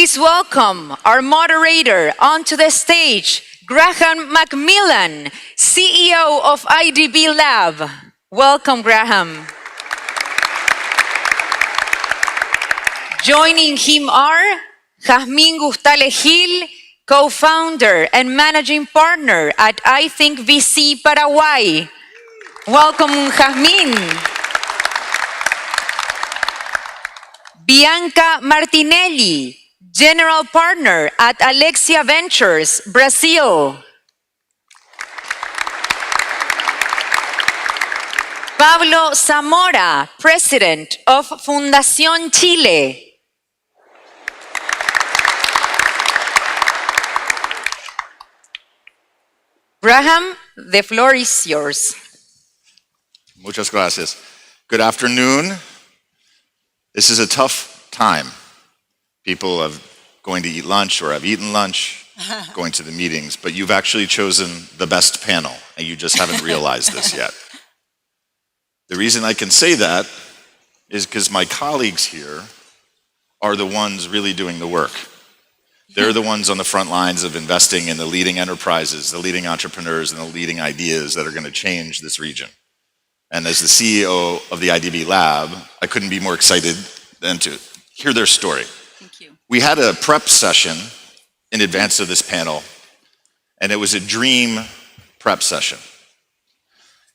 Please welcome our moderator onto the stage, Graham Macmillan, CEO of IDB Lab. Welcome, Graham. Joining him are Jazmín Gustale Gil, co-founder and managing partner at IDB VC Paraguay. Welcome, Jazmín. Bianca Martinelli, general partner at Alexia Ventures, Brazil. Pablo Zamora, president of Fundación Chile. Graham, the floor is yours. Muchas gracias. Good afternoon. This is a tough time. People are going to eat lunch or have eaten lunch, going to the meetings, but you've actually chosen the best panel, and you just haven't realized this yet. The reason I can say that is because my colleagues here are the ones really doing the work. They're the ones on the front lines of investing in the leading enterprises, the leading entrepreneurs, and the leading ideas that are going to change this region. And as the CEO of the IDB Lab, I couldn't be more excited than to hear their story. Thank you. We had a prep session in advance of this panel, and it was a dream prep session.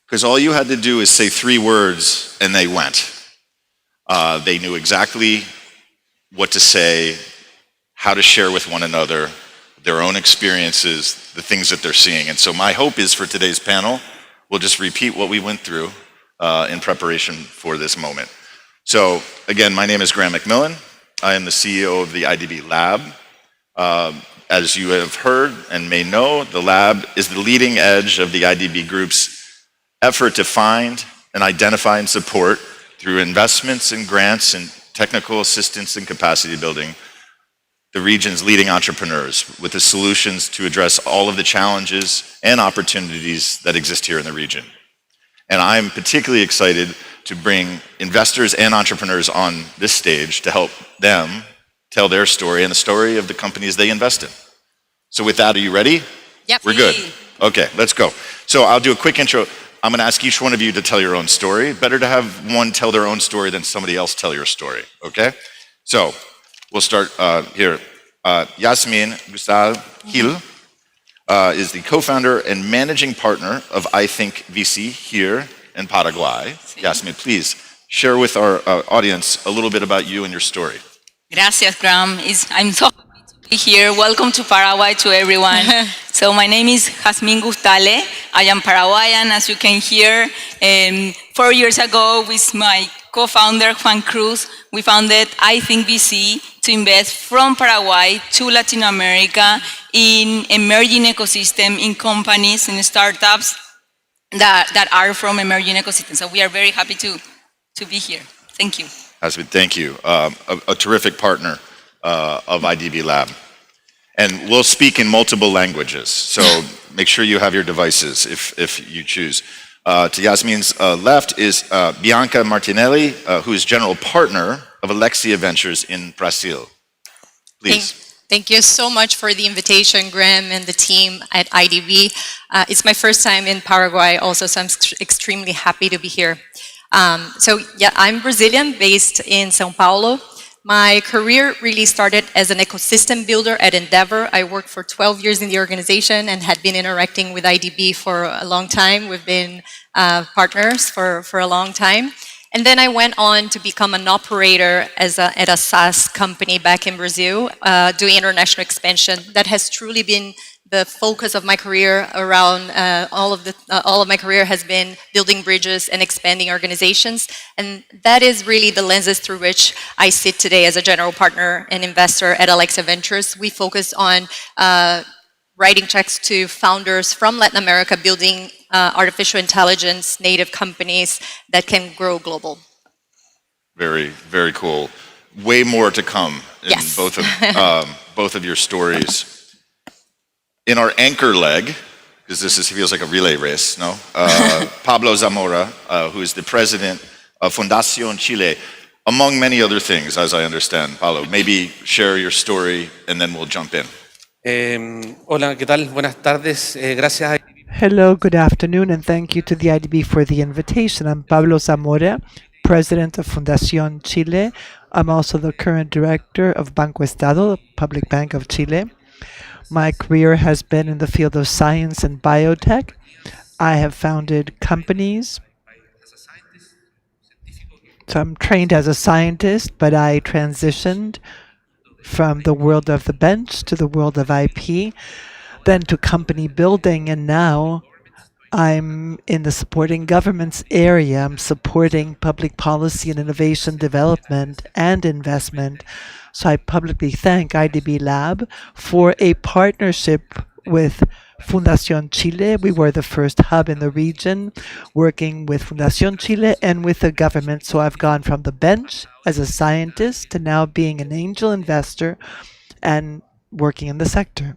Because all you had to do is say 3 words, and they went. They knew exactly what to say, how to share with one another, their own experiences, the things that they're seeing. And so my hope is for today's panel, we'll just repeat what we went through in preparation for this moment. So again, my name is Graham Macmillan. I am the CEO of the IDB Lab. As you have heard and may know, the lab is the leading edge of the IDB Group's effort to find and identify and support through investments and grants and technical assistance and capacity building the region's leading entrepreneurs with the solutions to address all of the challenges and opportunities that exist here in the region. And I'm particularly excited to bring investors and entrepreneurs on this stage to help them tell their story and the story of the companies they invest in. So with that, are you ready? Yep. We're good. Okay, let's go. So I'll do a quick intro. I'm going to ask each one of you to tell your own story. Better to have one tell their own story than somebody else tell your story, okay? So we'll start here. Jazmín Gustale Gil is the co-founder and managing partner of IDB VC here in Paraguay. Jazmín, please share with our audience a little bit about you and your story. Gracias, Graham. I'm so happy to be here. Welcome to Paraguay to everyone. So my name is Jazmín Gustale. I am Paraguayan, as you can hear. 4 years ago, with my co-founder, Juan Cruz, we founded IDB VC to invest from Paraguay to Latin America in emerging ecosystem, in companies, in startups that are from emerging ecosystems. So we are very happy to be here. Thank you. Jazmín, thank you. A terrific partner of IDB Lab. And we'll speak in multiple languages, so make sure you have your devices if you choose. To Jazmín's left is Bianca Martinelli, who is general partner of Alexia Ventures in Brazil. Please. Thank you so much for the invitation, Graham and the team at IDB. It's my first time in Paraguay also, so I'm extremely happy to be here. I'm Brazilian, based in São Paulo. My career really started as an ecosystem builder at Endeavor. I worked for 12 years in the organization and had been interacting with IDB for a long time. We've been partners for a long time. And then I went on to become an operator at a SaaS company back in Brazil, doing international expansion. That has truly been the focus of my career around all of my career has been building bridges and expanding organizations. And that is really the lenses through which I sit today as a general partner and investor at Alexia Ventures. We focus on writing checks to founders from Latin America, building artificial intelligence native companies that can grow global. Very, very cool. Way more to come in Yes. both of your stories. In our anchor leg, because this feels like a relay race, no? Pablo Zamora, who is the president of Fundación Chile. among many other things, as I understand. Paulo, maybe share your story and then we'll jump in. Hola, ¿qué tal? Buenas tardes. Gracias. Hello, good afternoon, and thank you to the IDB for the invitation. I'm Pablo Zamora, President of Fundación Chile. I'm also the current director of Banco Estado, the Public Bank of Chile. My career has been in the field of science and biotech. I have founded companies. So I'm trained as a scientist, but I transitioned from the world of the bench to the world of IP, then to company building, and now I'm in the supporting governments area. I'm supporting public policy and innovation development and investment. So I publicly thank IDB Lab for a partnership with Fundación Chile. We were the first hub in the region working with Fundación Chile and with the government. So I've gone from the bench as a scientist to now being an angel investor and working in the sector.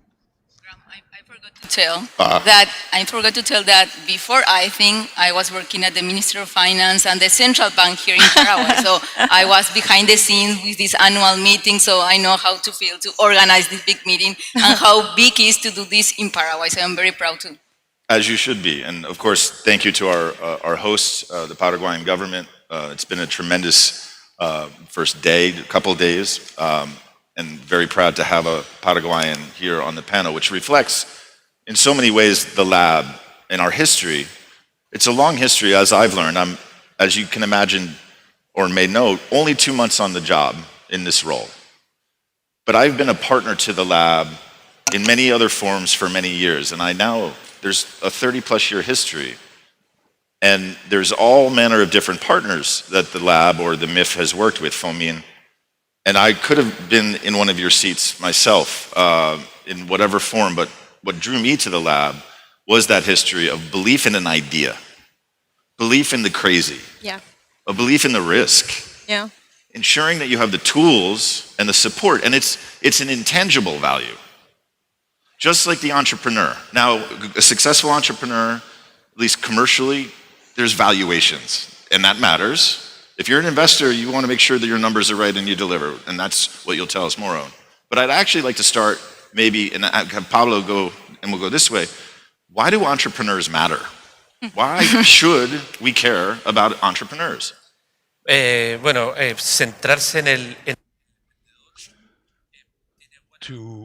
I forgot to tell that before I think I was working at the Ministry of Finance and the Central Bank here in Paraguay. So I was behind the scenes with this annual meeting, so I know how to feel to organize this big meeting and how big it is to do this in Paraguay. So I'm very proud too. As you should be. And of course, thank you to our hosts, the Paraguayan government. It's been a tremendous first day, couple days, and very proud to have a Paraguayan here on the panel, which reflects in so many ways the lab and our history. It's a long history, as I've learned. I'm, as you can imagine or may know, only 2 months on the job in this role. But I've been a partner to the lab in many other forms for many years, and I now, there's a 30-plus year history, and there's all manner of different partners that the lab or the MIF has worked with, FOMIN, and I could have been in one of your seats myself in whatever form, but what drew me to the lab was that history of belief in an idea, belief in the crazy, a belief in the risk, ensuring that you have the tools and the support, and it's an intangible value, just like the entrepreneur. Now, a successful entrepreneur, at least commercially, there's valuations, and that matters. If you're an investor, you want to make sure that your numbers are right and you deliver, and that's what you'll tell us more on. But I'd actually like to start maybe, and have Pablo go, and we'll go this way. Why do entrepreneurs matter? Why should we care about entrepreneurs? Centrarse en el...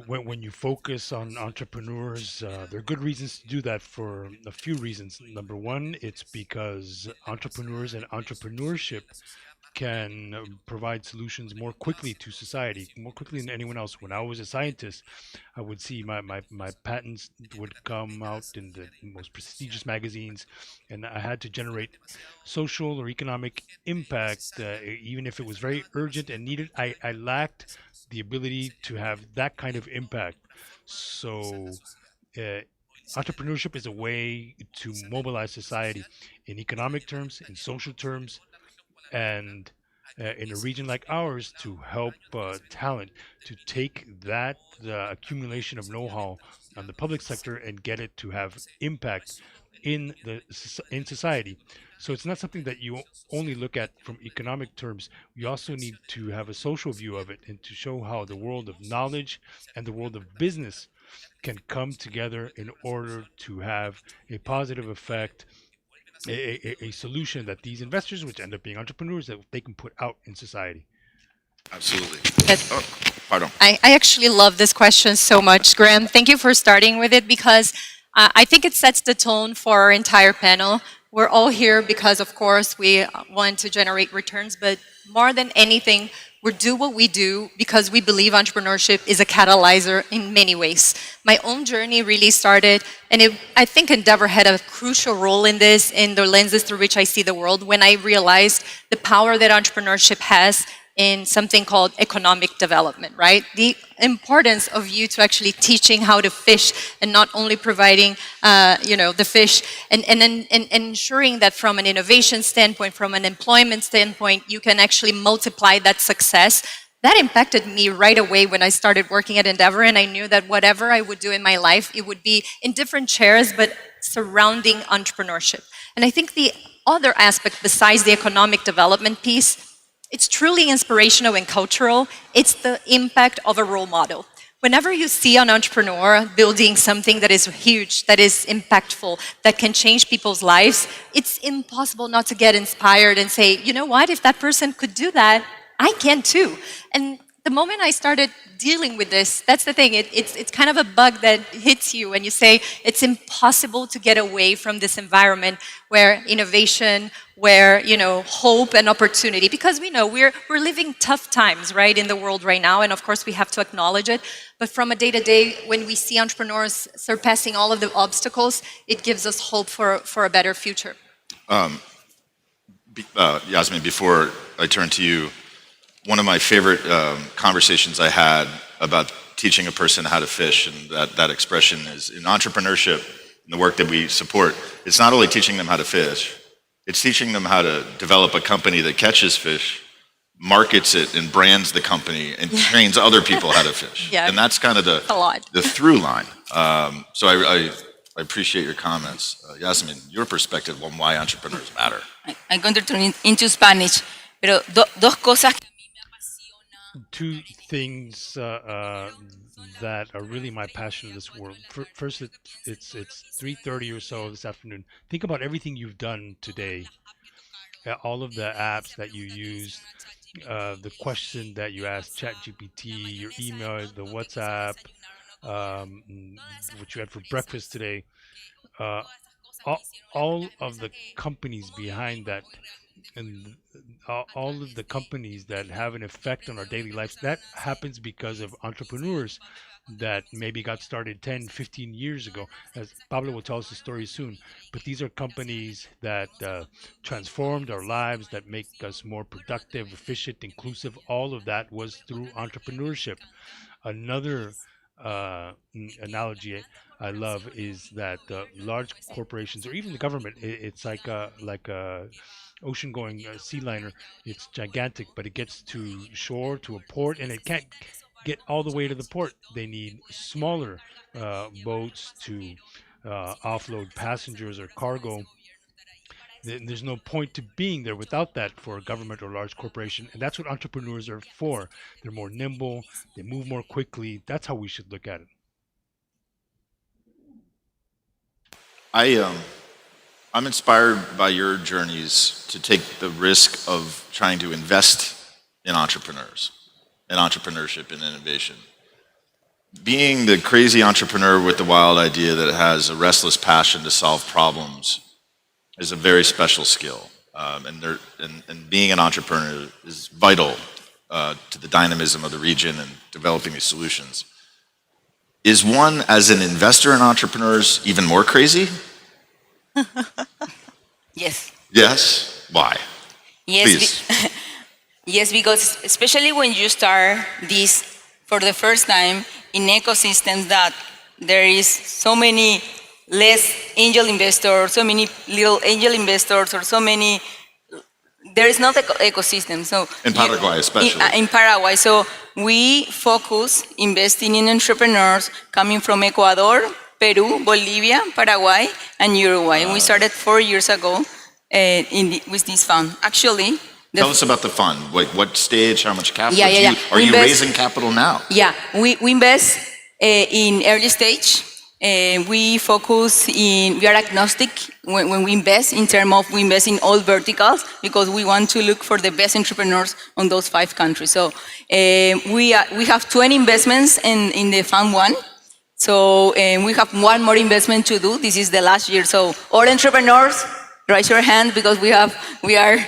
When you focus on entrepreneurs, there are good reasons to do that for a few reasons. Number one, it's because entrepreneurs and entrepreneurship can provide solutions more quickly to society, more quickly than anyone else. When I was a scientist, I would see my patents would come out in the most prestigious magazines, and I had to generate social or economic impact, even if it was very urgent and needed. I lacked the ability to have that kind of impact. So entrepreneurship is a way to mobilize society in economic terms, in social terms, and in a region like ours to help talent to take that accumulation of know-how on the public sector and get it to have impact in society. So it's not something that you only look at from economic terms. We also need to have a social view of it and to show how the world of knowledge and the world of business can come together in order to have a positive effect, a solution that these investors, which end up being entrepreneurs, that they can put out in society. Absolutely. Pardon. I actually love this question so much, Graham. Thank you for starting with it, because I think it sets the tone for our entire panel. We're all here because, of course, we want to generate returns, but more than anything, we do what we do because we believe entrepreneurship is a catalyzer in many ways. My own journey really started, and I think Endeavor had a crucial role in this, in the lenses through which I see the world, when I realized the power that entrepreneurship has in something called economic development, right? The importance of you to actually teaching how to fish and not only providing, the fish and ensuring that from an innovation standpoint, from an employment standpoint, you can actually multiply that success. That impacted me right away when I started working at Endeavor, and I knew that whatever I would do in my life, it would be in different chairs, but surrounding entrepreneurship. And I think the other aspect besides the economic development piece it's truly inspirational and cultural. It's the impact of a role model. Whenever you see an entrepreneur building something that is huge, that is impactful, that can change people's lives, it's impossible not to get inspired and say, you know what, if that person could do that, I can too. And the moment I started dealing with this, that's the thing, it's kind of a bug that hits you and you say, it's impossible to get away from this environment where innovation, where hope and opportunity, because we know we're living tough times, right, in the world right now, and of course we have to acknowledge it. But from a day-to-day, when we see entrepreneurs surpassing all of the obstacles, it gives us hope for a better future. Yasmin, before I turn to you, one of my favorite conversations I had about teaching a person how to fish, and that expression is in entrepreneurship, in the work that we support, it's not only teaching them how to fish, it's teaching them how to develop a company that catches fish, markets it and brands the company, and trains other people how to fish. Yeah. And that's kind of the through line. So I appreciate your comments. Yasmin, your perspective on why entrepreneurs matter. I'm going to turn it into Spanish. Pero dos cosas que a mí me apasiona. Two things that are really my passion in this world. First, it's 3:30 or so this afternoon. Think about everything you've done today. All of the apps that you used, the question that you asked ChatGPT, your email, the WhatsApp, what you had for breakfast today. All of the companies behind that, and all of the companies that have an effect on our daily lives, that happens because of entrepreneurs that maybe got started 10, 15 years ago, as Pablo will tell us the story soon. But these are companies that transformed our lives, that make us more productive, efficient, inclusive. All of that was through entrepreneurship. Another analogy I love is that large corporations, or even the government, it's like a ocean-going sea liner. It's gigantic, but it gets to shore, to a port, and it can't get all the way to the port. They need smaller boats to offload passengers or cargo. There's no point to being there without that for a government or large corporation, and that's what entrepreneurs are for. They're more nimble, they move more quickly. That's how we should look at it. I'm inspired by your journeys to take the risk of trying to invest in entrepreneurs, in entrepreneurship and innovation. Being the crazy entrepreneur with the wild idea that has a restless passion to solve problems is a very special skill. And being an entrepreneur is vital to the dynamism of the region and developing these solutions. Is one, as an investor in entrepreneurs, even more crazy? Yes. Yes? Why? Yes. Yes, because especially when you start this for the first time in ecosystems that there is so many less angel investors, so many little angel investors, or so many, there is not ecosystem. So in Paraguay especially. In Paraguay. So we focus investing in entrepreneurs coming from Ecuador, Peru, Bolivia, Paraguay, and Uruguay. And we started 4 years ago with this fund. Actually, tell us about the fund. What stage, how much capital? Yeah. Are you raising capital now? Yeah, we invest in early stage. We focus we are agnostic when we invest in terms of we invest in all verticals because we want to look for the best entrepreneurs on those 5 countries. So we have 20 investments in the fund 1. So we have 1 more investment to do. This is the last year. So all entrepreneurs, raise your hand because we are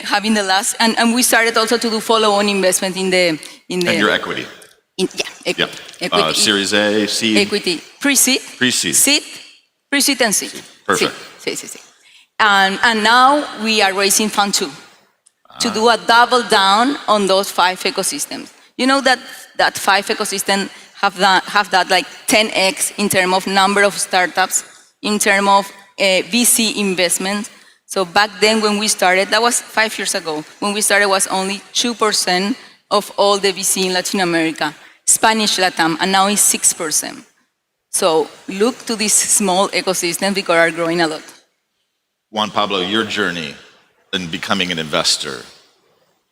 having the last, and we started also to do follow-on investment in the. And your equity. Equity. Series A, seed. Equity, pre-seed. Pre-seed. Seed, pre-seed and seed. Perfect. Seed. And now we are raising fund 2 to do a double down on those 5 ecosystems. You know that 5 ecosystems have that like 10x in terms of number of startups, in terms of VC investment. So back then when we started, that was 5 years ago, when we started was only 2% of all the VC in Latin America, Spanish Latam, and now it's 6%. So look to this small ecosystem because are growing a lot. Juan Pablo, your journey in becoming an investor,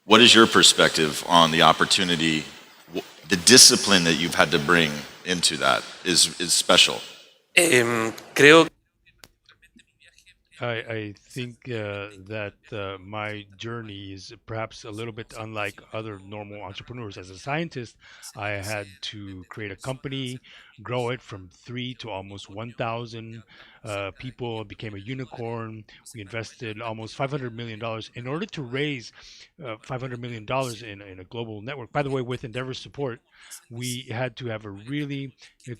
What is your perspective on the opportunity, the discipline that you've had to bring into that is special? Creo I think that my journey is perhaps a little bit unlike other normal entrepreneurs. As a scientist, I had to create a company, grow it from 3 to almost 1,000 people. It became a unicorn. We invested almost $500 million in order to raise $500 million in a global network. By the way, with Endeavor support, we had to have a really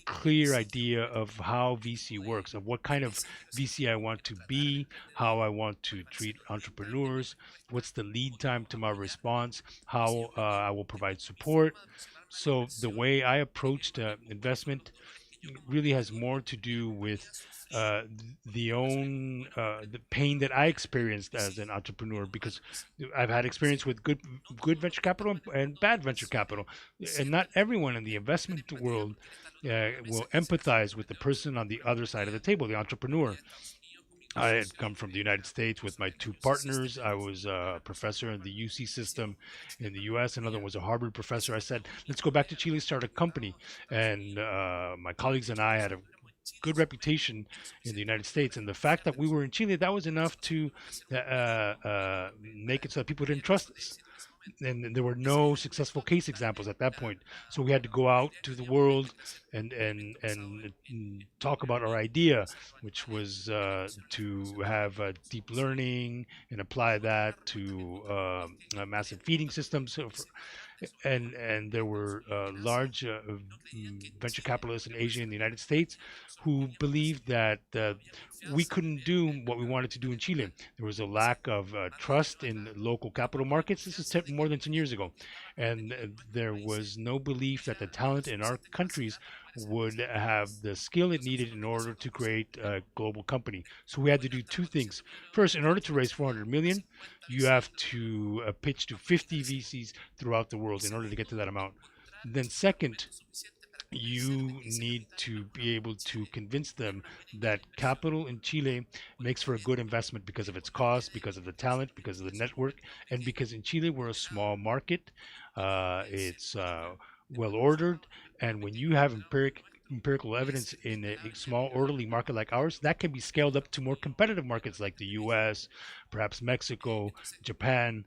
clear idea of how VC works, of what kind of VC I want to be, how I want to treat entrepreneurs, what's the lead time to my response, how I will provide support. So the way I approached investment really has more to do with the pain that I experienced as an entrepreneur, because I've had experience with good venture capital and bad venture capital, and not everyone in the investment world will empathize with the person on the other side of the table, the entrepreneur. I had come from the United States with my two partners. I was a professor in the UC system in the US. Another was a Harvard professor. I said, let's go back to Chile, start a company. And my colleagues and I had a good reputation in the United States. And the fact that we were in Chile, that was enough to make it so that people didn't trust us. And there were no successful case examples at that point. So we had to go out to the world and talk about our idea, which was to have deep learning and apply that to massive feeding systems. And there were large venture capitalists in Asia and the United States who believed that we couldn't do what we wanted to do in Chile. There was a lack of trust in local capital markets. This is more than 10 years ago. And there was no belief that the talent in our countries would have the skill it needed in order to create a global company. So we had to do two things. First, in order to raise 400 million, you have to pitch to 50 VCs throughout the world in order to get to that amount. Then second, you need to be able to convince them that capital in Chile makes for a good investment because of its cost, because of the talent, because of the network, and because in Chile we're a small market. It's well ordered, and when you have empirical evidence in a small orderly market like ours, that can be scaled up to more competitive markets like the US, perhaps Mexico, Japan.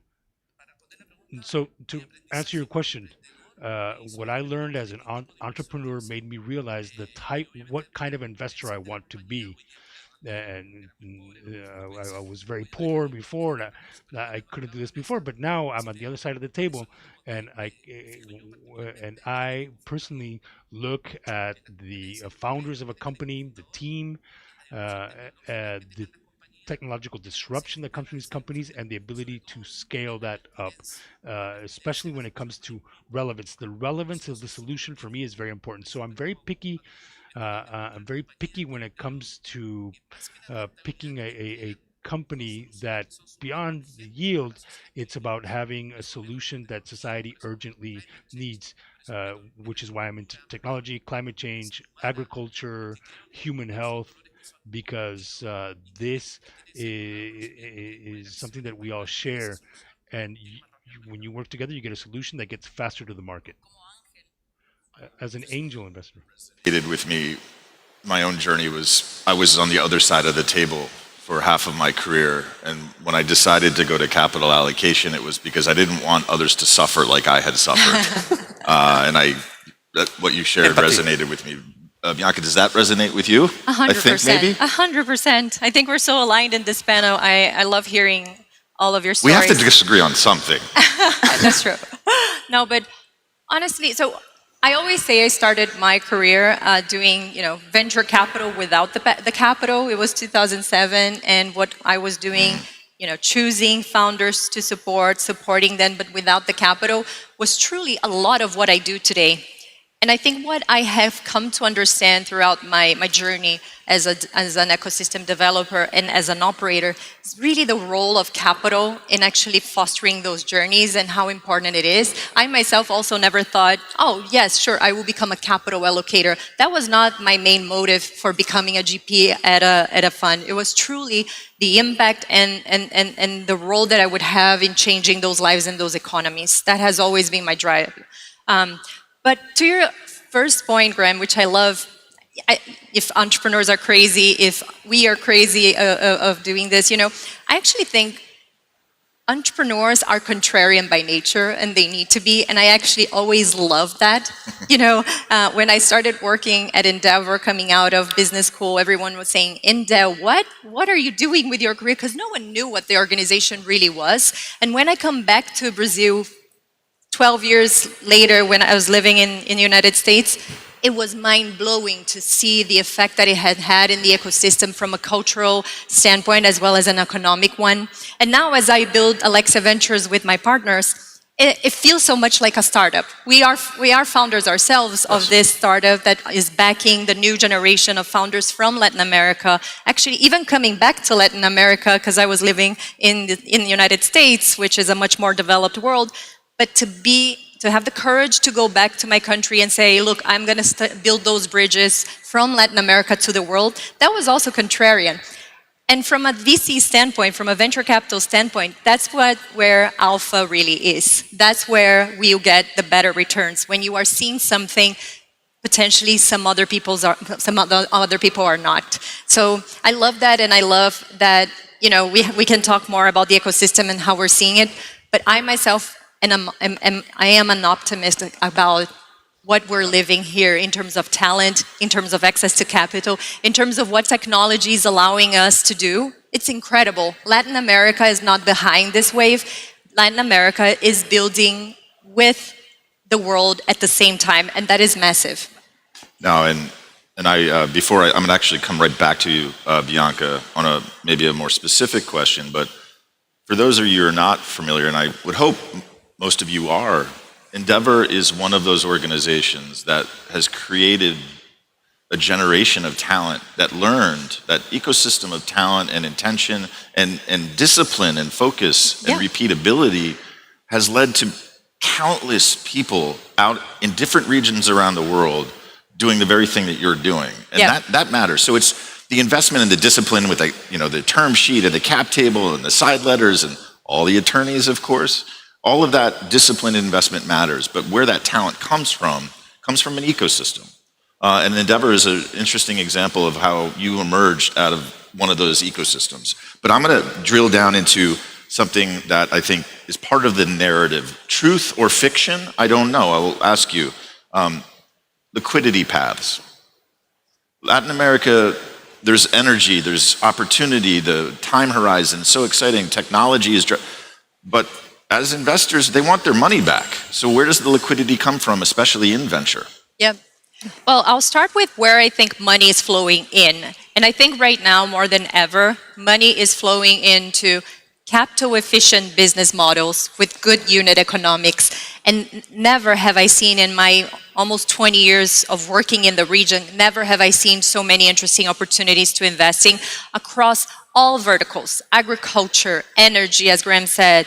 And so to answer your question, what I learned as an entrepreneur made me realize what kind of investor I want to be. And I was very poor before, and I couldn't do this before, but now I'm on the other side of the table, and I personally look at the founders of a company, the team, the technological disruption that comes from these companies, and the ability to scale that up, especially when it comes to relevance. The relevance of the solution for me is very important. So I'm very picky. I'm very picky when it comes to picking a company that beyond the yield, it's about having a solution that society urgently needs, which is why I'm into technology, climate change, agriculture, human health, because this is something that we all share. And when you work together, you get a solution that gets faster to the market. As an angel investor. With me, my own journey I was on the other side of the table for half of my career. And when I decided to go to capital allocation, it was because I didn't want others to suffer like I had suffered. What you shared resonated with me. Bianca, does that resonate with you? 100%. I think maybe? 100%. I think we're so aligned in this panel. I love hearing all of your stories. We have to disagree on something. That's true. No, but honestly, so I always say I started my career doing, venture capital without the capital. It was 2007, and what I was doing, choosing founders to supporting them, but without the capital, was truly a lot of what I do today. And I think what I have come to understand throughout my journey as an ecosystem developer and as an operator is really the role of capital in actually fostering those journeys and how important it is. I myself also never thought, oh yes, sure, I will become a capital allocator. That was not my main motive for becoming a GP at a fund. It was truly the impact and the role that I would have in changing those lives and those economies. That has always been my drive. But to your first point, Graham, which I love, if entrepreneurs are crazy, if we are crazy of doing this, I actually think entrepreneurs are contrarian by nature, and they need to be, and I actually always love that. When I started working at Endeavor, coming out of business school, everyone was saying, Endel, what are you doing with your career? Because no one knew what the organization really was. And when I come back to Brazil 12 years later, when I was living in the United States, it was mind-blowing to see the effect that it had had in the ecosystem from a cultural standpoint as well as an economic one. And now as I build Alexa Ventures with my partners, it feels so much like a startup. We are founders ourselves of this startup that is backing the new generation of founders from Latin America, actually even coming back to Latin America because I was living in the United States, which is a much more developed world. But to have the courage to go back to my country and say, look, I'm going to build those bridges from Latin America to the world, that was also contrarian. And from a VC standpoint, from a venture capital standpoint, that's where alpha really is. That's where we'll get the better returns. When you are seeing something, potentially some other people are not. So I love that, and I love that we can talk more about the ecosystem and how we're seeing it. But I myself, I am an optimist about what we're living here in terms of talent, in terms of access to capital, in terms of what technology is allowing us to do. It's incredible. Latin America is not behind this wave. Latin America is building with the world at the same time, and that is massive. Now, and I'm going to actually come right back to you, Bianca, on maybe a more specific question, but for those of you who are not familiar, and I would hope most of you are, Endeavor is one of those organizations that has created a generation of talent that learned that ecosystem of talent and intention and discipline and focus and repeatability has led to countless people out in different regions around the world doing the very thing that you're doing. And that matters. So it's the investment in the discipline with the term sheet and the cap table and the side letters and all the attorneys, of course. All of that discipline and investment matters, but where that talent comes from an ecosystem. And Endeavor is an interesting example of how you emerged out of one of those ecosystems. But I'm going to drill down into something that I think is part of the narrative. Truth or fiction? I don't know. I will ask you. Liquidity paths. Latin America, there's energy, there's opportunity, the time horizon, so exciting. Technology is, but as investors, they want their money back. So where does the liquidity come from, especially in venture? Yep. Well, I'll start with where I think money is flowing in. And I think right now, more than ever, money is flowing into capital efficient business models with good unit economics. And never have I seen in my almost 20 years of working in the region, never have I seen so many interesting opportunities to investing across all verticals: agriculture, energy, as Graham said,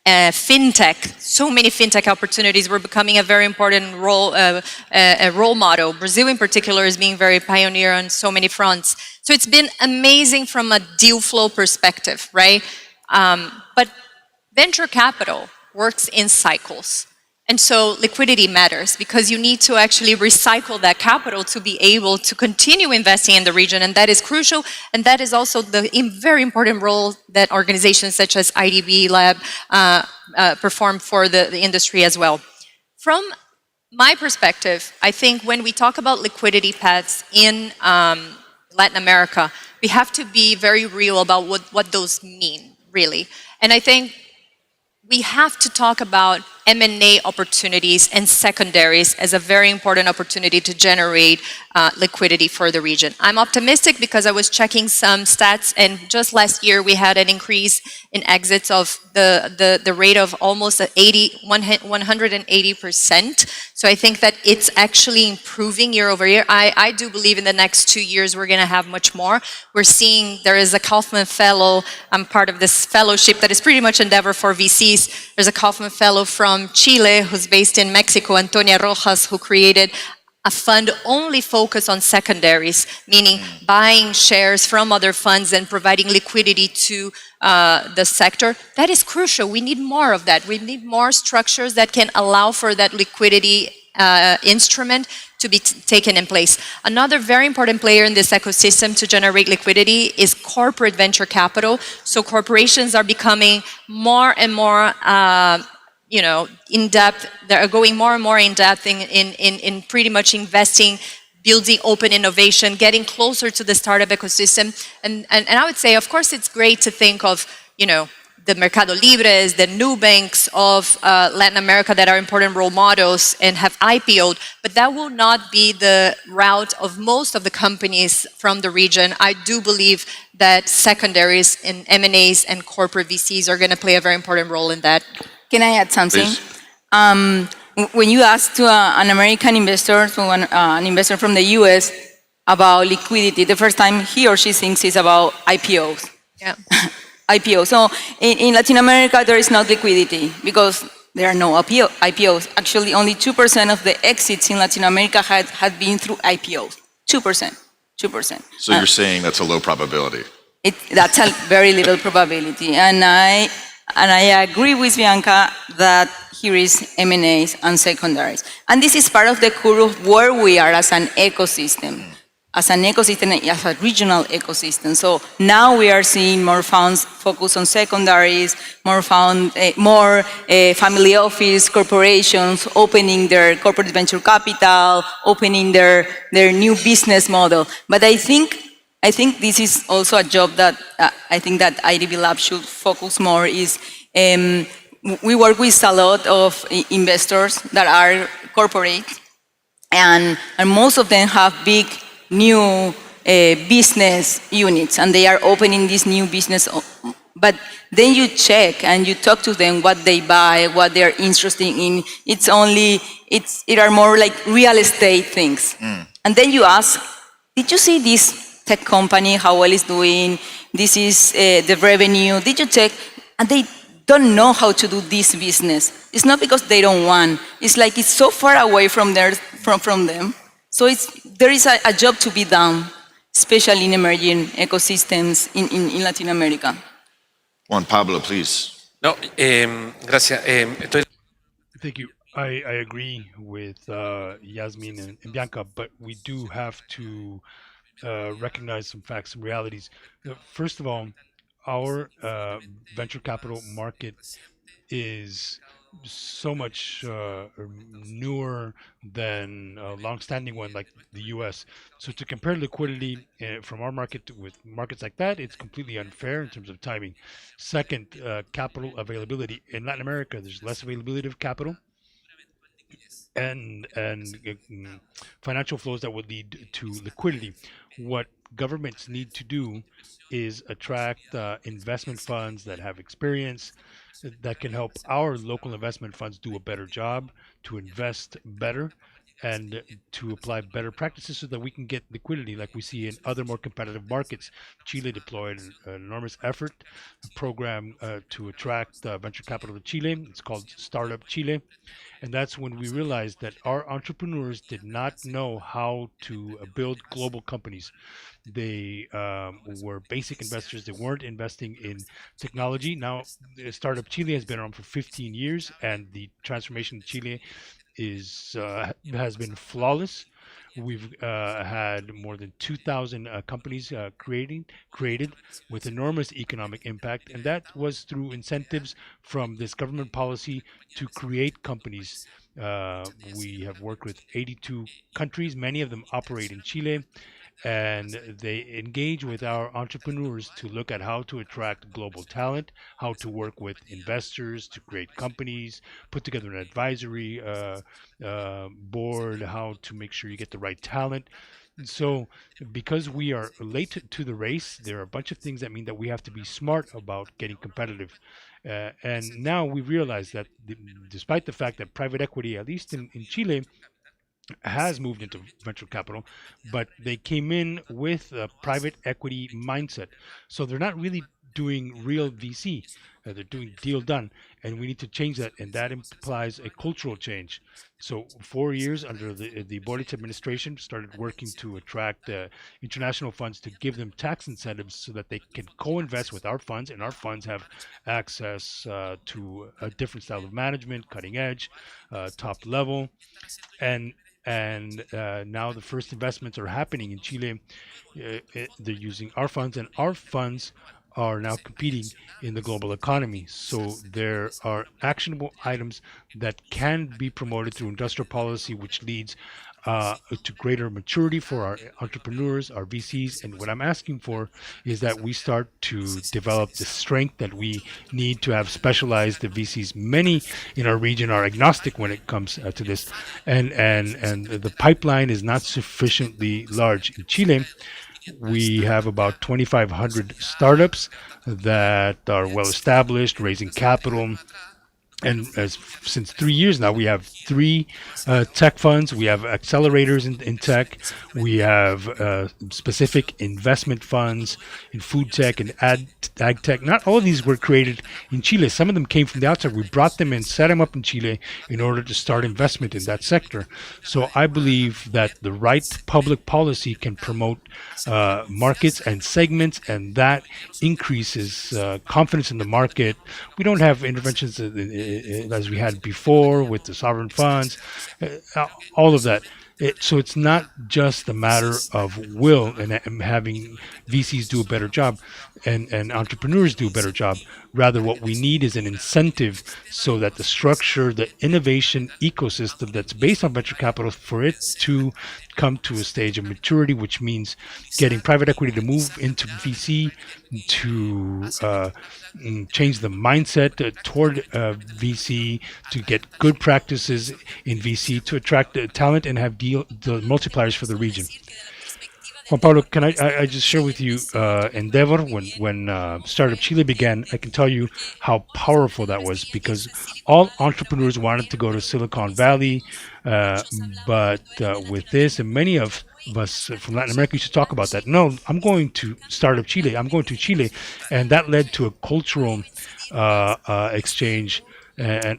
fintech. So many fintech opportunities were becoming a very important role model. Brazil in particular is being very pioneer on so many fronts. So it's been amazing from a deal flow perspective, right? But venture capital works in cycles. And so liquidity matters because you need to actually recycle that capital to be able to continue investing in the region, and that is crucial, and that is also the very important role that organizations such as IDB Lab perform for the industry as well. From my perspective, I think when we talk about liquidity paths in Latin America, we have to be very real about what those mean, really. And I think we have to talk about M&A opportunities and secondaries as a very important opportunity to generate liquidity for the region. I'm optimistic because I was checking some stats, and just last year we had an increase in exits of the rate of almost 180%. So I think that it's actually improving year over year. I do believe in the next 2 years we're going to have much more. We're seeing there is a Kaufman Fellow. I'm part of this fellowship that is pretty much endeavor for VCs. There's a Kaufman Fellow from Chile who's based in Mexico, Antonia Rojas, who created a fund only focused on secondaries, meaning buying shares from other funds and providing liquidity to the sector. That is crucial. We need more of that. We need more structures that can allow for that liquidity instrument to be taken in place. Another very important player in this ecosystem to generate liquidity is corporate venture capital. So corporations are becoming more and more in depth. They're going more and more in depth in pretty much investing, building open innovation, getting closer to the startup ecosystem. And I would say, of course, it's great to think of, the Mercado Libres, the new banks of Latin America that are important role models and have IPO'd, but that will not be the route of most of the companies from the region. I do believe that secondaries and M&As and corporate VCs are going to play a very important role in that. Can I add something? Please. When you ask to an American investor, to an investor from the US about liquidity, the first time he or she thinks is about IPOs. Yeah. IPO. So in Latin America, there is no liquidity because there are no IPOs. Actually, only 2% of the exits in Latin America had been through IPOs. 2%. 2%. So you're saying that's a low probability? That's a very little probability. And I agree with Bianca that here is M&As and secondaries. And this is part of the curve of where we are as an ecosystem. As a regional ecosystem. So now we are seeing more funds focus on secondaries, more family office corporations opening their corporate venture capital, opening their new business model. But I think this is also a job that I think that IDB Lab should focus more is, we work with a lot of investors that are corporate, and most of them have big new business units, and they are opening this new business. But then you check and you talk to them what they buy, what they are interested in. It are more like real estate things. And then you ask, did you see this tech company, how well it's doing? This is the revenue. Did you check? And they don't know how to do this business. It's not because they don't want. It's like it's so far away from them. So there is a job to be done, especially in emerging ecosystems in Latin America. Juan Pablo, please. No, gracias. Thank you. I agree with Yasmin and Bianca, but we do have to recognize some facts, some realities. First of all, our venture capital market is so much newer than a long-standing one like the US. So to compare liquidity from our market with markets like that, it's completely unfair in terms of timing. Second, capital availability. In Latin America, there's less availability of capital and financial flows that would lead to liquidity. What governments need to do is attract investment funds that have experience, that can help our local investment funds do a better job, to invest better, and to apply better practices so that we can get liquidity like we see in other more competitive markets. Chile deployed an enormous effort, a program to attract venture capital to Chile. It's called Startup Chile. And that's when we realized that our entrepreneurs did not know how to build global companies. They were basic investors. They weren't investing in technology. Now, Startup Chile has been around for 15 years, and the transformation in Chile has been flawless. We've had more than 2,000 companies created with enormous economic impact, and that was through incentives from this government policy to create companies. We have worked with 82 countries. Many of them operate in Chile, and they engage with our entrepreneurs to look at how to attract global talent, how to work with investors to create companies, put together an advisory board, how to make sure you get the right talent. So, because we are late to the race, there are a bunch of things that mean that we have to be smart about getting competitive. And now we realize that despite the fact that private equity, at least in Chile, has moved into venture capital, but they came in with a private equity mindset. So they're not really doing real VC. They're doing deal done, and we need to change that, and that implies a cultural change. So 4 years under the Boric administration started working to attract international funds to give them tax incentives so that they can co-invest with our funds, and our funds have access to a different style of management, cutting edge, top level, and now the first investments are happening in Chile. They're using our funds, and our funds are now competing in the global economy. So there are actionable items that can be promoted through industrial policy, which leads to greater maturity for our entrepreneurs, our VCs. And what I'm asking for is that we start to develop the strength that we need to have specialized VCs. Many in our region are agnostic when it comes to this, and the pipeline is not sufficiently large. In Chile, we have about 2,500 startups that are well established, raising capital. And since 3 years now, we have three tech funds. We have accelerators in tech. We have specific investment funds in food tech and ag tech. Not all of these were created in Chile. Some of them came from the outside. We brought them in, set them up in Chile in order to start investment in that sector. So I believe that the right public policy can promote markets and segments, and that increases confidence in the market. We don't have interventions as we had before with the sovereign funds, all of that. So it's not just a matter of will and having VCs do a better job and entrepreneurs do a better job. Rather, what we need is an incentive so that the structure, the innovation ecosystem that's based on venture capital, for it to come to a stage of maturity, which means getting private equity to move into VC, to change the mindset toward VC, to get good practices in VC, to attract talent and have the multipliers for the region. Juan Pablo, can I just share with you Endeavor, when Startup Chile began, I can tell you how powerful that was, because all entrepreneurs wanted to go to Silicon Valley, but with this, and many of us from Latin America used to talk about that. No, I'm going to Startup Chile. I'm going to Chile. And that led to a cultural exchange. And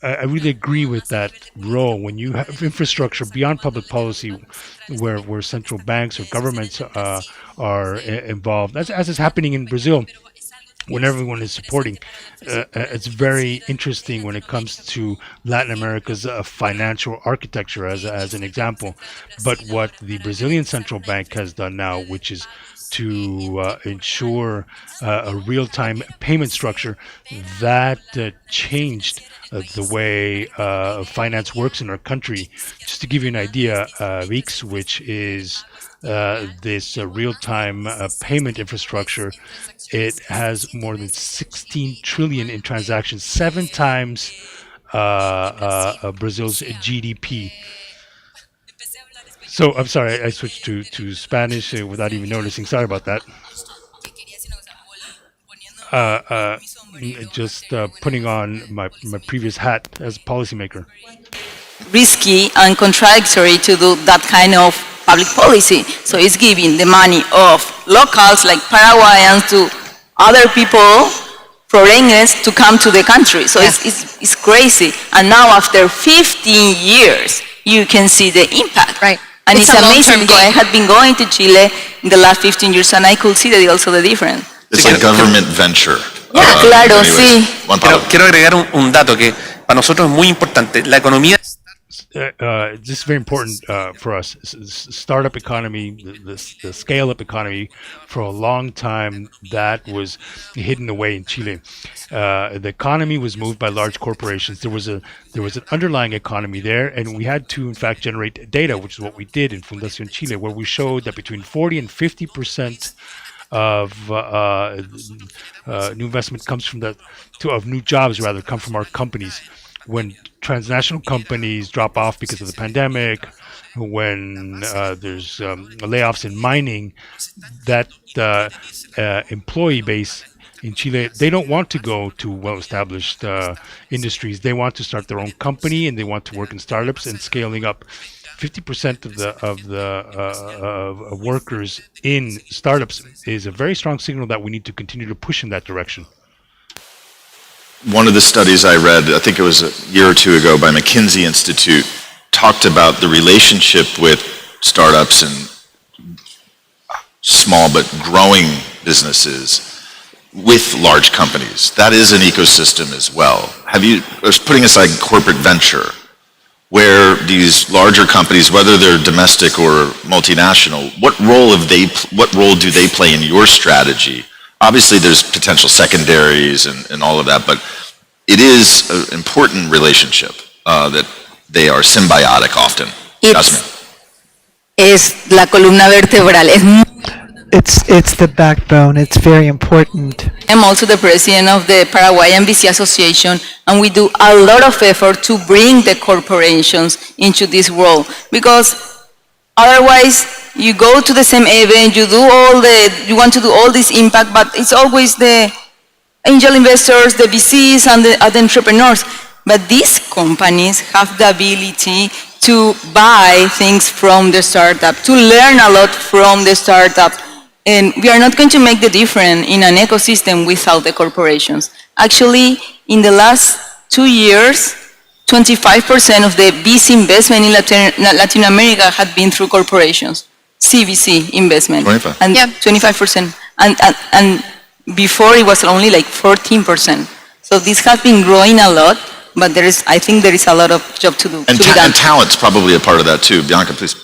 I really agree with that role. When you have infrastructure beyond public policy, where central banks or governments are involved, as is happening in Brazil, when everyone is supporting. It's very interesting when it comes to Latin America's financial architecture, as an example. But what the Brazilian central bank has done now, which is to ensure a real-time payment structure, that changed the way finance works in our country. Just to give you an idea, VIX, which is this real-time payment infrastructure, it has more than 16 trillion in transactions, 7 times Brazil's GDP. So I'm sorry, I switched to Spanish without even noticing. Sorry about that. Just putting on my previous hat as a policymaker. Risky and contradictory to do that kind of public policy. So it's giving the money of locals like Paraguayans to other people, foreigners, to come to the country. So it's crazy. And now after 15 years, you can see the impact. Right. And it's amazing because I had been going to Chile in the last 15 years and I could see also the difference. It's a government venture. Claro, anyways, sí. Juan Pablo. Quiero agregar un dato que para nosotros es muy importante. La economía this is very important for us. Startup economy, the scale-up economy, for a long time that was hidden away in Chile. The economy was moved by large corporations. There was an underlying economy there, and we had to, in fact, generate data, which is what we did in Fundación Chile, where we showed that between 40 and 50% of new investment comes from of new jobs rather come from our companies. When transnational companies drop off because of the pandemic, when there's layoffs in mining, that employee base in Chile, they don't want to go to well-established industries. They want to start their own company, and they want to work in startups and scaling up. 50% of the workers in startups is a very strong signal that we need to continue to push in that direction. One of the studies I read, I think it was a year or two ago, by McKinsey Institute, talked about the relationship with startups and small but growing businesses with large companies. That is an ecosystem as well. Putting aside corporate venture, where these larger companies, whether they're domestic or multinational, what role do they play in your strategy? Obviously, there's potential secondaries and all of that, but it is an important relationship that they are symbiotic often. Es la columna vertebral. It's the backbone. It's very important. I'm also the president of the Paraguayan VC Association, and we do a lot of effort to bring the corporations into this world, because otherwise you go to the same event, you want to do all this impact, but it's always the angel investors, the VCs, and the entrepreneurs. But these companies have the ability to buy things from the startup, to learn a lot from the startup. And we are not going to make the difference in an ecosystem without the corporations. Actually, in the last 2 years, 25% of the VC investment in Latin America had been through corporations, CVC investment. 25. And yeah, 25%. And before it was only like 14%. So this has been growing a lot, but I think there is a lot of job to do. And talent's probably a part of that too. Bianca, please.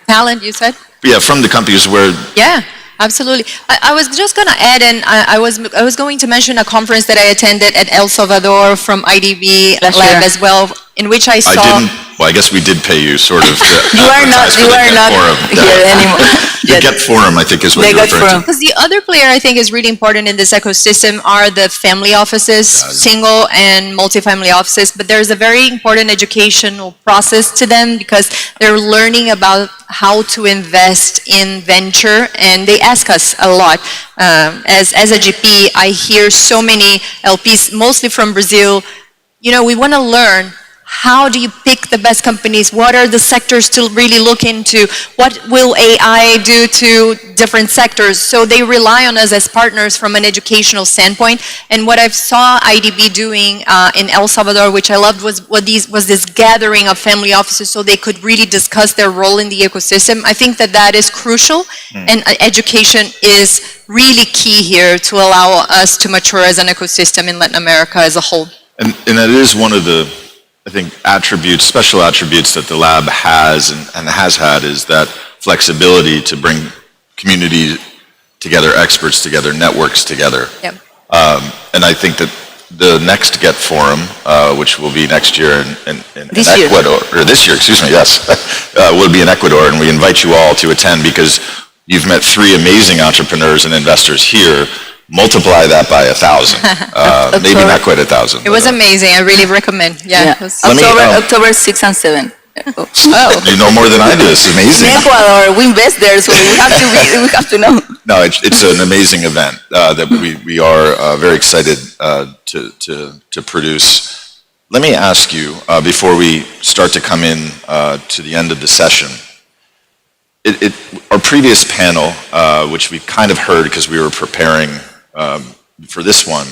Talent, you said? Yeah, from the companies where... Yeah. Absolutely. I was just going to add, and I was going to mention a conference that I attended at El Salvador from IDB Lab as well, in which I saw... I guess we did pay you sort of. You are not here anymore. The Get Forum, I think, is what you're referring to. Because the other player I think is really important in this ecosystem are the family offices, single and multifamily offices, but there's a very important educational process to them because they're learning about how to invest in venture, and they ask us a lot. As a GP, I hear so many LPs, mostly from Brazil, we want to learn. How do you pick the best companies? What are the sectors to really look into? What will AI do to different sectors? So they rely on us as partners from an educational standpoint. And what I saw IDB doing in El Salvador, which I loved, was this gathering of family offices so they could really discuss their role in the ecosystem. I think that is crucial, and education is really key here to allow us to mature as an ecosystem in Latin America as a whole. And that is one of the, I think, special attributes that the lab has and has had, is that flexibility to bring communities together, experts together, networks together. Yep. And I think that the next Get Forum, which will be next year in Ecuador, or this year, excuse me, yes, will be in Ecuador, and we invite you all to attend because you've met 3 amazing entrepreneurs and investors here. Multiply that by 1,000. Maybe not quite 1,000. It was amazing. I really recommend. Yeah. October 6 and 7. Oh. You know more than I do. This is amazing. In Ecuador, we invest there, so we have to know. No, it's an amazing event that we are very excited to produce. Let me ask you before we start to come in to the end of the session. Our previous panel, which we kind of heard because we were preparing for this one,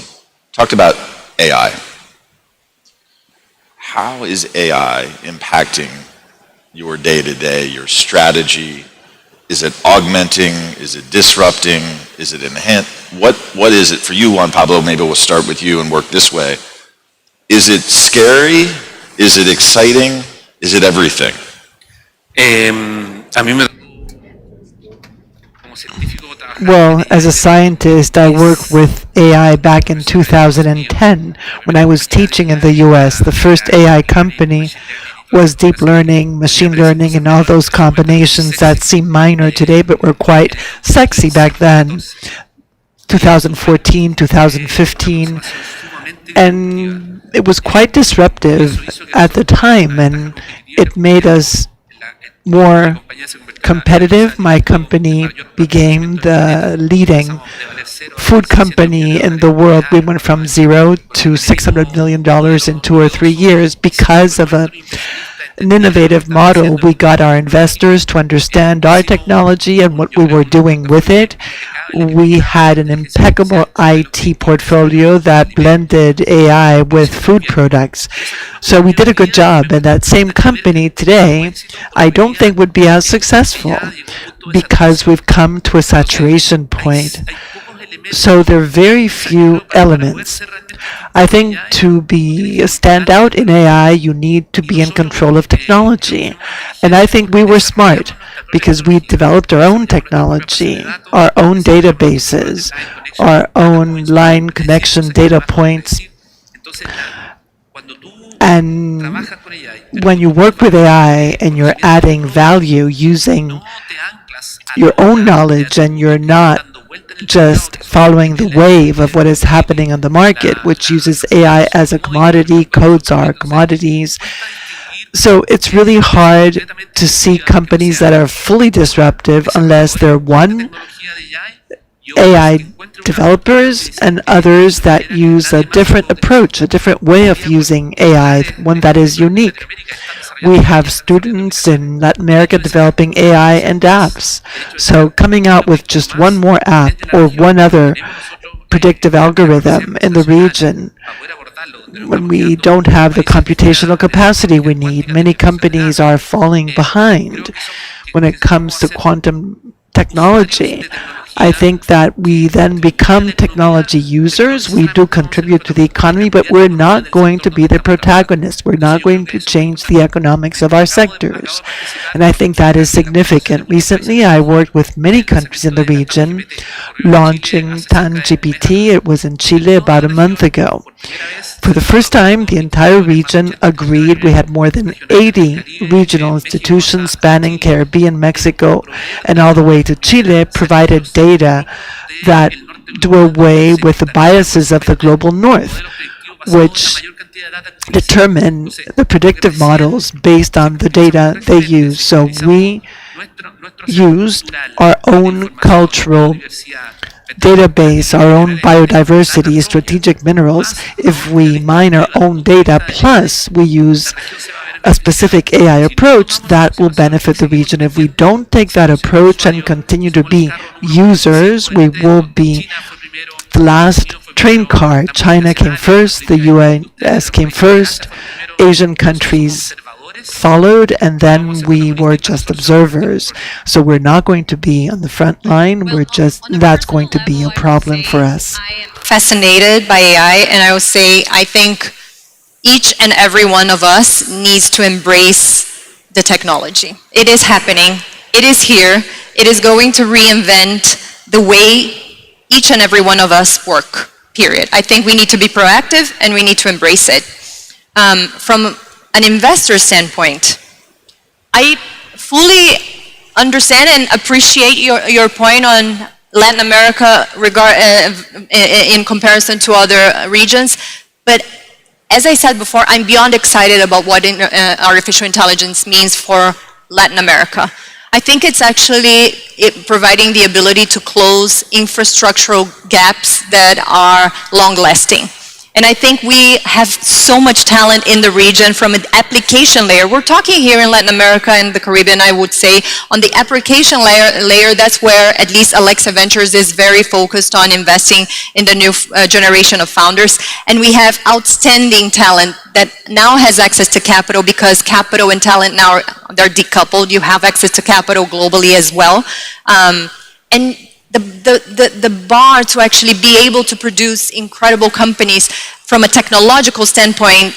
talked about AI. How is AI impacting your day-to-day, your strategy? Is it augmenting? Is it disrupting? Is it enhancing? What is it for you, Juan Pablo? Maybe we'll start with you and work this way. Is it scary? Is it exciting? Is it everything? A mí me Well, as a scientist, I worked with AI back in 2010 when I was teaching in the US. The first AI company was deep learning, machine learning, and all those combinations that seem minor today but were quite sexy back then. 2014, 2015, and it was quite disruptive at the time, and it made us more competitive. My company became the leading food company in the world. We went from zero to $600 million in 2 or 3 years because of an innovative model. We got our investors to understand our technology and what we were doing with it. We had an impeccable IT portfolio that blended AI with food products. So we did a good job. And that same company today, I don't think would be as successful because we've come to a saturation point. So there are very few elements. I think to be a standout in AI, you need to be in control of technology. And I think we were smart because we developed our own technology, our own databases, our own line connection data points. And when you work with AI and you're adding value using your own knowledge and you're not just following the wave of what is happening on the market, which uses AI as a commodity, codes are commodities. So it's really hard to see companies that are fully disruptive unless they're one, AI developers, and others that use a different approach, a different way of using AI, one that is unique. We have students in Latin America developing AI and apps. So coming out with just one more app or one other predictive algorithm in the region, when we don't have the computational capacity we need, many companies are falling behind when it comes to quantum technology. I think that we then become technology users. We do contribute to the economy, but we're not going to be the protagonists. We're not going to change the economics of our sectors. And I think that is significant. Recently, I worked with many countries in the region launching TAN-GPT. It was in Chile about a month ago. For the first time, the entire region agreed. We had more than 80 regional institutions spanning Caribbean, Mexico, and all the way to Chile, provided data that do away with the biases of the global north, which determine the predictive models based on the data they use. So we used our own cultural database, our own biodiversity, strategic minerals. If we mine our own data, plus we use a specific AI approach, that will benefit the region. If we don't take that approach and continue to be users, we will be the last train car. China came first, the US came first, Asian countries followed, and then we were just observers. So we're not going to be on the front line. That's going to be a problem for us. I am fascinated by AI, and I would say I think each and every one of us needs to embrace the technology. It is happening. It is here. It is going to reinvent the way each and every one of us work, period. I think we need to be proactive and we need to embrace it. From an investor standpoint, I fully understand and appreciate your point on Latin America in comparison to other regions, but as I said before, I'm beyond excited about what artificial intelligence means for Latin America. I think it's actually providing the ability to close infrastructural gaps that are long-lasting. And I think we have so much talent in the region from an application layer. We're talking here in Latin America and the Caribbean, I would say, on the application layer, that's where at least Alexa Ventures is very focused on investing in the new generation of founders. And we have outstanding talent that now has access to capital, because capital and talent now they're decoupled. You have access to capital globally as well. And the bar to actually be able to produce incredible companies from a technological standpoint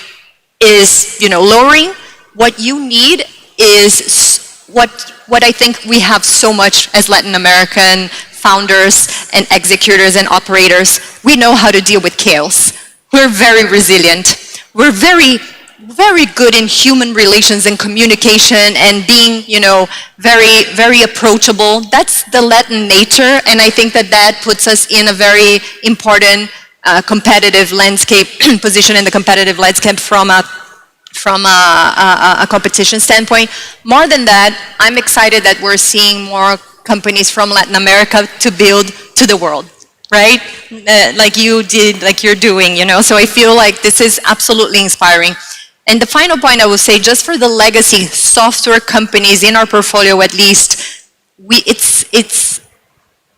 is, lowering, what you need is what I think we have so much as Latin American founders and executors and operators. We know how to deal with chaos. We're very resilient. We're very good in human relations and communication and being, very approachable. That's the Latin nature, and I think that puts us in a very important competitive landscape position in the competitive landscape from a competition standpoint. More than that, I'm excited that we're seeing more companies from Latin America to build to the world, right? Like you did, like you're doing, So I feel like this is absolutely inspiring. And the final point I will say, just for the legacy software companies in our portfolio at least, it's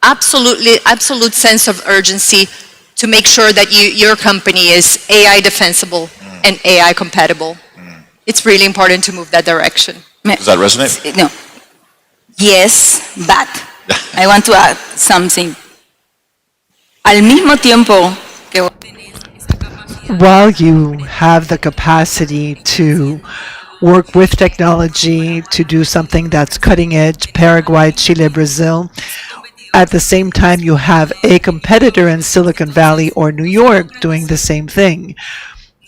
absolute sense of urgency to make sure that your company is AI defensible and AI compatible. It's really important to move that direction. Does that resonate? No. Yes, but I want to add something. Al mismo tiempo que While you have the capacity to work with technology to do something that's cutting edge, Paraguay, Chile, Brazil, at the same time you have a competitor in Silicon Valley or New York doing the same thing.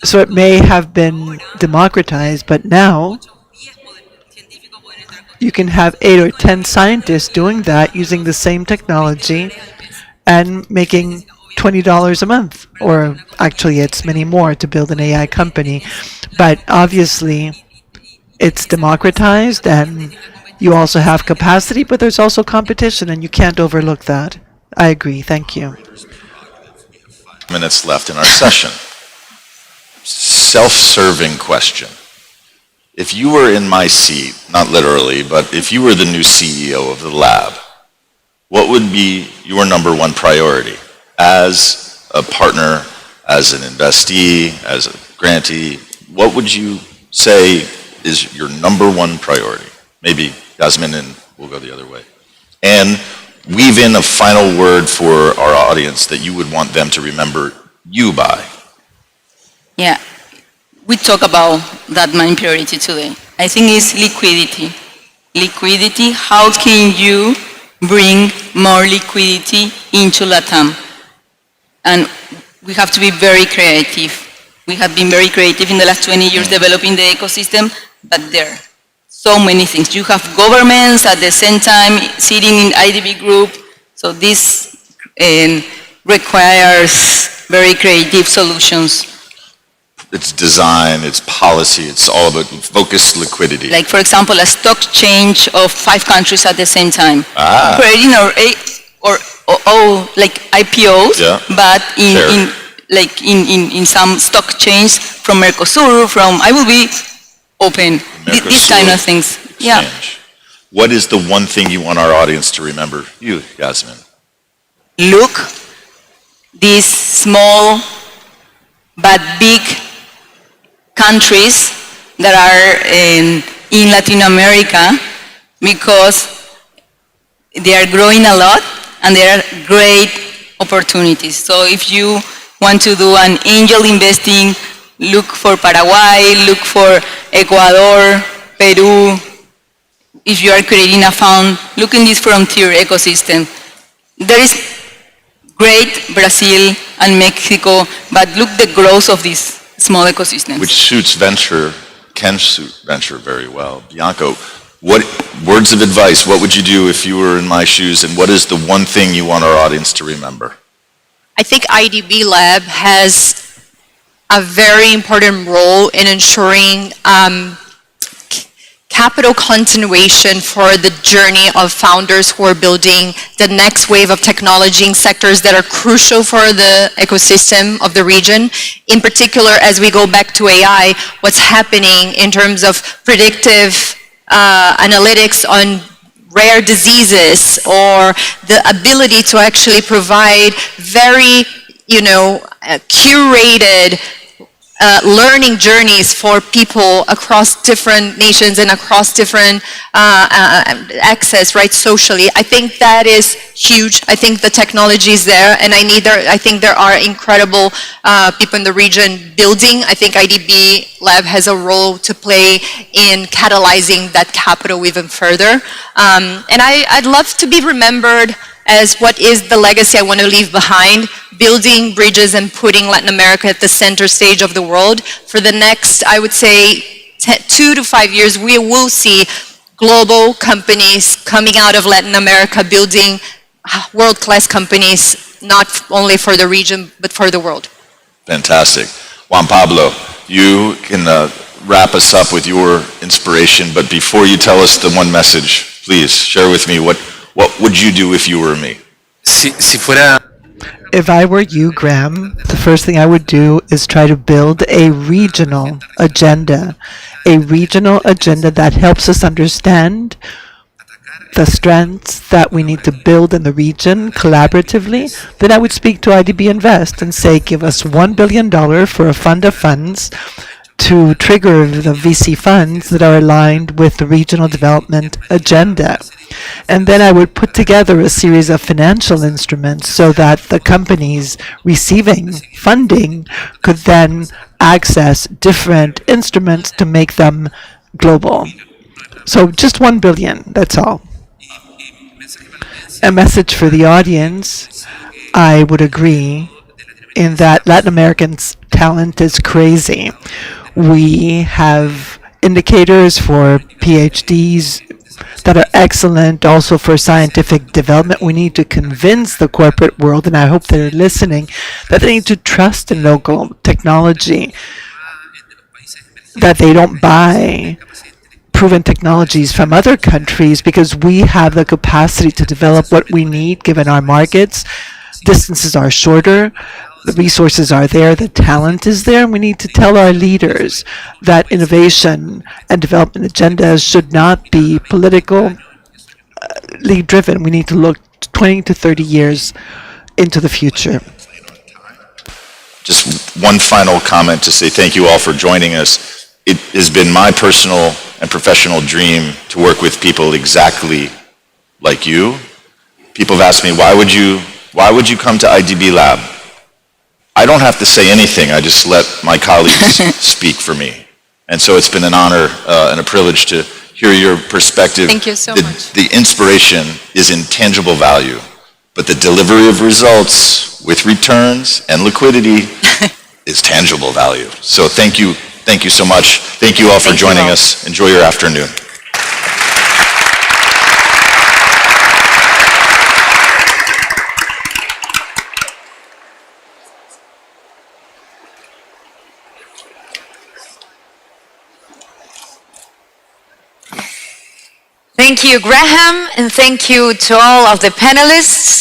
So it may have been democratized, but now you can have 8 or 10 scientists doing that using the same technology and making $20 a month, or actually it's many more to build an AI company. But obviously it's democratized and you also have capacity, but there's also competition and you can't overlook that. I agree. Thank you. Minutes left in our session. Self-serving question. If you were in my seat, not literally, but if you were the new CEO of the lab, what would be your number one priority as a partner, as an investee, as a grantee? What would you say is your number one priority? Maybe Yasmin, and we'll go the other way. And weave in a final word for our audience that you would want them to remember you by. Yeah, we talk about that main priority today. I think it's liquidity. Liquidity, how can you bring more liquidity into LATAM? And we have to be very creative. We have been very creative in the last 20 years developing the ecosystem, but there are so many things. You have governments at the same time sitting in IDB Group, so this requires very creative solutions. It's design, it's policy, it's all about focused liquidity. Like, for example, a stock change of 5 countries at the same time. Ah. Or like IPOs, yeah. but in some stock chains from Mercosur, I will be open. These kind of things. Yeah. Change. What is the one thing you want our audience to remember? You, Yasmin. Look, these small but big countries that are in Latin America, because they are growing a lot and there are great opportunities. So if you want to do an angel investing, look for Paraguay, look for Ecuador, Peru. If you are creating a fund, look in this frontier ecosystem. There is great Brazil and Mexico, but look the growth of these small ecosystems. Which can suit venture very well. Bianco, what words of advice, what would you do if you were in my shoes, and what is the one thing you want our audience to remember? I think IDB Lab has a very important role in ensuring capital continuation for the journey of founders who are building the next wave of technology in sectors that are crucial for the ecosystem of the region. In particular, as we go back to AI, what's happening in terms of predictive analytics on rare diseases, or the ability to actually provide very, curated learning journeys for people across different nations and across different access, right, socially. I think that is huge. I think the technology is there, and I think there are incredible people in the region building. I think IDB Lab has a role to play in catalyzing that capital even further. And I'd love to be remembered as what is the legacy I want to leave behind, building bridges and putting Latin America at the center stage of the world. For the next, I would say, 2 to 5 years, we will see global companies coming out of Latin America building world-class companies, not only for the region, but for the world. Fantastic. Juan Pablo, you can wrap us up with your inspiration, but before you tell us the one message, please share with me what would you do if you were me? If I were you, Graham, the first thing I would do is try to build a regional agenda that helps us understand the strengths that we need to build in the region collaboratively. Then I would speak to IDB Invest and say, give us $1 billion for a fund of funds to trigger the VC funds that are aligned with the regional development agenda. And then I would put together a series of financial instruments so that the companies receiving funding could then access different instruments to make them global. So just 1 billion, that's all. A message for the audience, I would agree in that Latin Americans' talent is crazy. We have indicators for PhDs that are excellent, also for scientific development. We need to convince the corporate world, and I hope they're listening, that they need to trust in local technology, that they don't buy proven technologies from other countries, because we have the capacity to develop what we need given our markets. Distances are shorter, the resources are there, the talent is there, and we need to tell our leaders that innovation and development agendas should not be politically driven. We need to look 20 to 30 years into the future. Just one final comment to say thank you all for joining us. It has been my personal and professional dream to work with people exactly like you. People have asked me, why would you come to IDB Lab? I don't have to say anything. I just let my colleagues speak for me. And so it's been an honor and a privilege to hear your perspective. Thank you so much. The inspiration is intangible value, but the delivery of results with returns and liquidity is tangible value. So thank you so much. Thank you all for joining us. Enjoy your afternoon. Thank you, Graham, and thank you to all of the panelists.